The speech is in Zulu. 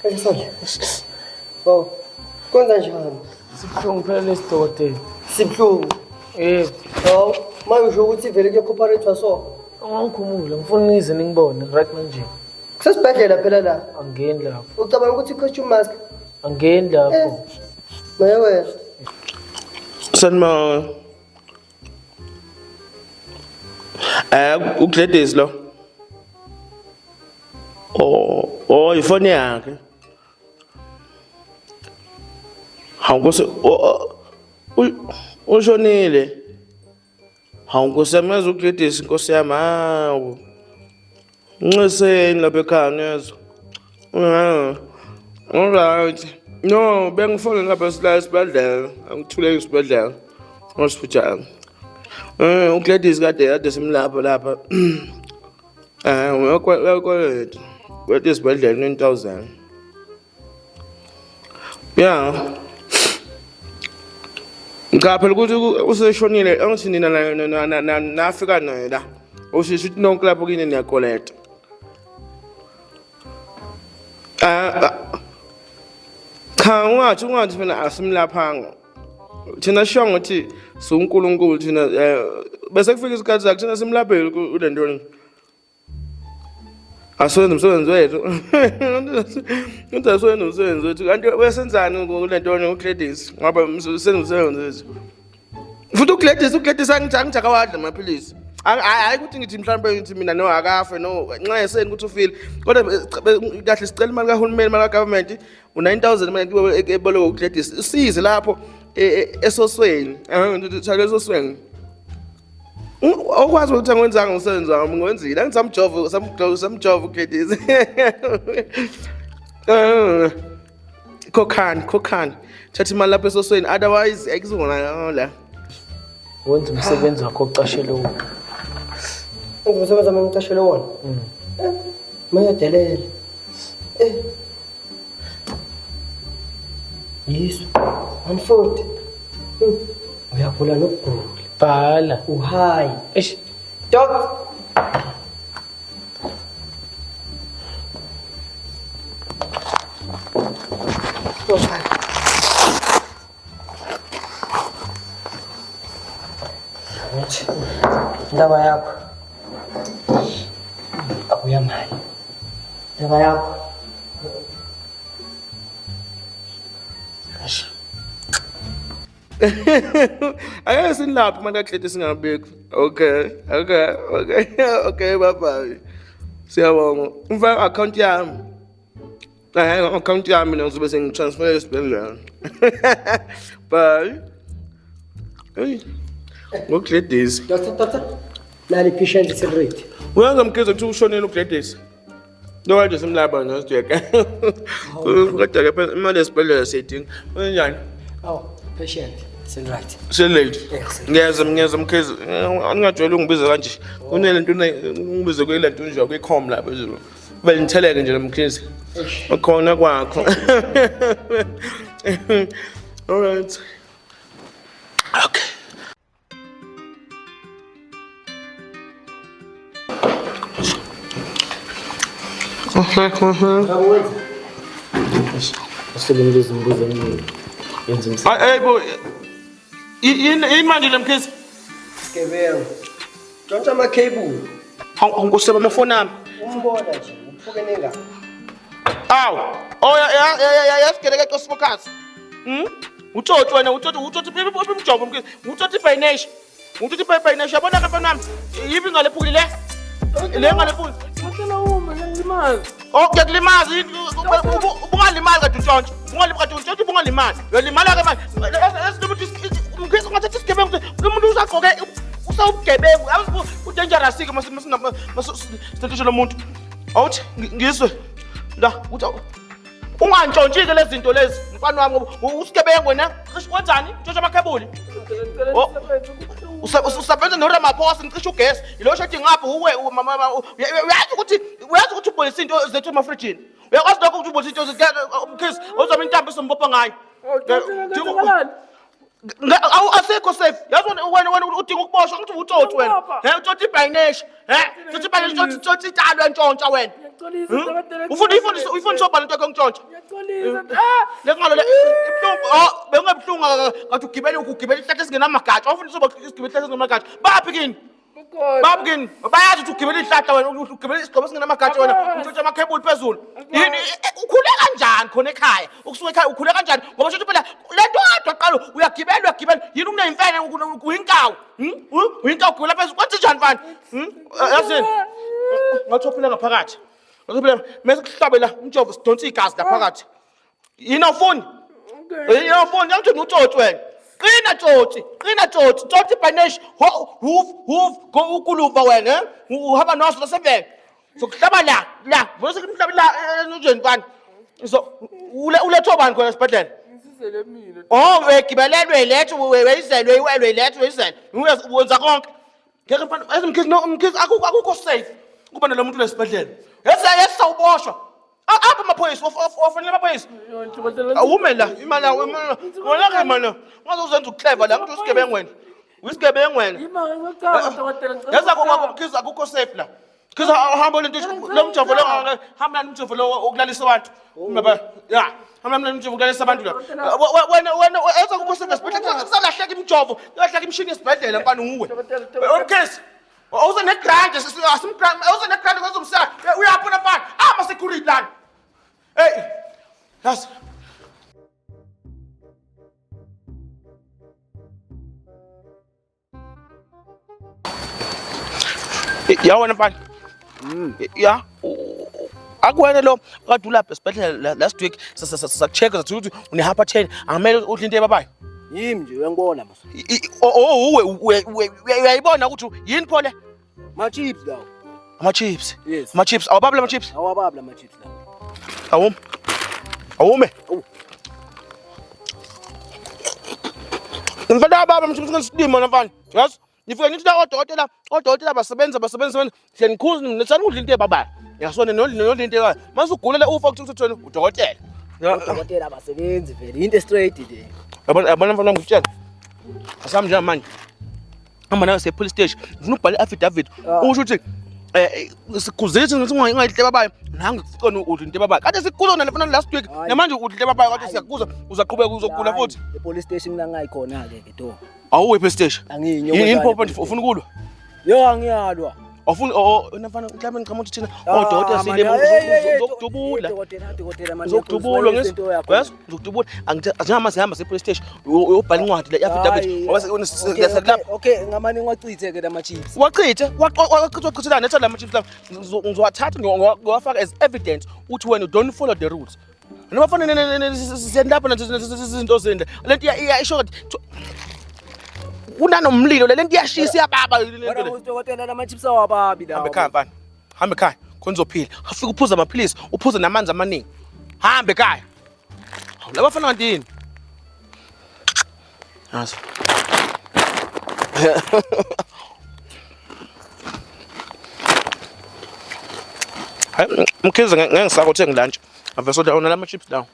Kahle sondla. Oh. Kwenza njani? Sibhlungu phela lesidokotela. Sibhlungu. Oh, manje ukuthi vele kuyokhopharethwa so. Angikhumula, ngifuna nize ningibone right manje. Kusesibhedlela phela la. Angeni lapho. Ucabanga ukuthi costume mask? Angeni lapho. Mayewe. Sanma. Ugladys lo. Oh, ifoni yakhe. Hawukuse ushonile. Hawukusemaza ugladys inkosi yami hawo. Nciseni lapha ekhaya nezwe. Alright. No, bengifona lapha esibhedlela. Angithule esibhedlela. Hospital. Ugladys kade simlapha lapha. Uyakwethu. Kwethu esibhedlela 9000. Yeah. Ngaphela ukuthi useshonile angithi nina nafika naye la. Ushisho ukuthi nonke lapho kini niyakoleta. Cha ungathi mina asimlaphanga. Thina sho ngokuthi uNkulunkulu thina bese kufika isikhathi sakhe thina simlaphele kule ntoni. Asenze umsebenzi wethu. Ukuthi asenze umsebenzi wethu. Kanti wesenzani kule ntoni uGladys? Ngoba usenze umsebenzi wethu. Futhi uGladys angijaka wadla amaphilisi. Hayi ukuthi ngithi mhlawumbe ngithi mina no akafe no nxa yeseni ukuthi ufile. Kodwa kahle sicela imali kaHulumeni imali kaGovernment u9000 manje eboleka uGladys. Usize lapho esosweni. Ngithale esosweni. Okwazi ukuthi angwenzanga umsebenzi wami ngwenzile angizamjova samjova uGladys. Kokhani thatha imali lapha esosweni otherwise ayikuzona la. Wenza umsebenzi wakho ucashele wona. Umsebenzi wami ngicashele wona. Mayadelela. Yesu. 140. Uyagula nokugula. Bhala. Uhayi. Eish. Doc. Ndaba yakho. Akuyamali. Ndaba yakho. Ake sinilapha manje kaGladys singabikho. Okay bye. Siyabonga. Umfaka account yami. Account yami ngizobe sengitransfer esibhedlela. Bye. Hey. uGladys. Doctor. Nali patient is ready. Uyenza mkhize ukuthi ushonele uGladys. No nje simlapha noSjeka. Kodwa ke imali esibhedlela siyidinga. Unjani? Oh, patient. It's right. Selate. Ngiyeza mkhize. Angajwayele ungibiza kanje. Kunele nto ungibize kwele nto nje kwicom lapha phezulu. Vele nitheleke nje mkhize. Ukhona kwakho. All right. Okay. Asebenzisa imbuzo emini. Yenza umsebenzi. Hey boy. Yini manje lemkhize? Skebelo. Ntshontsha ama cable. Nguseba amafoni ami. Umbona nje, uphuke nenga. Aw. Oh yasigele ke sibokhathi. Utsotsi wena utsotsi imjobo mkhize. Utsotsi financial. Utsotsi financial yabona ke bana. Yibi ngalephuli le? Le ngalephuli. Ngicela uma ngilimazi. Oh kuyakulimaza ubungalimali kade untshontshe. Bungalimali. Uyalimala ke manje. Esinomuntu mkhize ngathatha isigebengu umuntu usagqoke usawugebengu. Udangerous ke masinamasithethisho lomuntu. Awuthi ngizwe. La uthi ungantshontshike lezi zinto lezi. Mfana wami usigebengu wena. Wenzani? Ntshontsha amakhebuli. Usabenza noRamaphosa ngicisha ugesi. Yilo shedi ngapha uyazi ukuthi ubolisa into zethu emafrijini. Uyakwazi lokho ukuthi ubolisa into zethu mkhize. Uzama intambo esombopha ngayo. Asekho safe. Yazi wena udinga ukuboshwa ngithi utsotsi wena. Utsotsi ibhayineshi. Utsotsi ibhayineshi utsotsi italo entshontsha wena. Ufundisa obhala into yongitshontsha. Lekungalo le ibhlungu bengebuhlungu ngathi ugibela ihlahla esingenamagatsha. Ufundisa obhala isigibela ihlahla esingenamagatsha. Baphi kini? Baba kini, bayazi ukuthi ugibela ihlahla wena, ugibela isigqoko esingenamagatsha wena, untshontsha amakhebuli phezulu. Yini ukhule kanjani khona ekhaya? Ukusuka ekhaya ukhule kanjani? Ngoba shothi phela lento kodwa qala uyagibela. Yini kuneyimfene uyinkawu? Uyinkawu ugibela phezulu. Kwathi njani mfana? Yazini. Ngathi phela ngaphakathi. Ngathi phela mase kuhlabela umjovo sidonsa igazi laphakathi. Yini awufuni? Yini awufuni? Ngithi utsotsi wena. Qina tsotsi, tsotsi ibhayineshi, go ukuluva wena, uhamba noso lasebheke. So kuhlaba la, vose kumhlaba la enjeni mfana. So uletho bani khona esibhedlela? Ngisizele mina. Oh, wegibelelwe iletho, weyizelwe, iletho, weyizelwe. Wenza konke. Ngeke mfana, umkhizi akukho safe. Kuba nalo muntu lesibhedlela. Yesawuboshwa. Apha amaphoyisa, ofanele amaphoyisa. Awume la, imali yawo, wena ke mana. Ngazozenza ukuclever la, umuntu usigebengu wena. Uyisigebengu wena. Yaza kokukhiza akukho safe la. Khiza hamba lento lo mjovo lo hamba lo mjovo lo okulalisa abantu. Umaba, ya. Hamba lo mjovo okulalisa abantu la. Wena yaza kokukho safe esibhedlela kusalahleka imjovo, lahleka imshini esibhedlela mfana nguwe. Okay. Awuze negrant, asimgrant, awuze negrant ngozomsaka. Uyaphi na mfana? Ama security lana. Hey, yes. Ya wena mfana. Ya. Akuwena lo kade ulapha esibhedlela last week sacheck sathi ukuthi une hypertension angamele udle into ebabayo. Yimi nje uyangibona mase. Uyayibona ukuthi yini phole? Ma chips lawo. Ama chips. Yes. Ama chips. Awababla ama chips. Awababla ma chips lawo. Awume. Ngifuna baba mthimba ngesidimo mfana. Yes. Nifike nithi odokotela basebenza hle ngikhuzi nisani udla into ebabayo. Yasona nodla into ebabayo. Mase ugulela ufa ukuthi wena udokotela. Odokotela abasebenzi vele into straight le. Yabona mfana ngikutshela. Asami nje manje. Hamba nayo police station. Ngifuna ubhala affidavit. Usho ukuthi sikuzithe ukuthi ungayidle babayo nangu kusikona udla into ebabayo kade sikulona lefana last week namanje udla into ebabayo kade siyakuza uzaqhubeka uzogula futhi police station nangayikhona ke do awuwe police station anginyo yini phopa nje ufuna ukulwa yo angiyalwa awufuni nafana mhlawumbe ngiqhamuka ukuthi thina odokotela silemo uzokudubula uzokudubula yes uzokudubula angithi ajama sihamba police station uyobhala incwadi la affidavit okay ngamani ngwachithe ke lama chips wachithelana netha lama chips la ngizowathatha ngiwafaka as evidence uthi wena don't follow the rules noma fanele siyendapha izinto zendle lento iyasho unanomlilo lento iyashisa iyababa lento le udokotela lama chips awababi la hambe ekhaya mfana hambe ekhaya khona uzophila afike uphuza amaphilisi uphuze namanzi amaningi hambe ekhaya laba fana ngantini yazi hayi mkhize ngeke ngisakho uthenga lunch avese udla ona lama chips lawo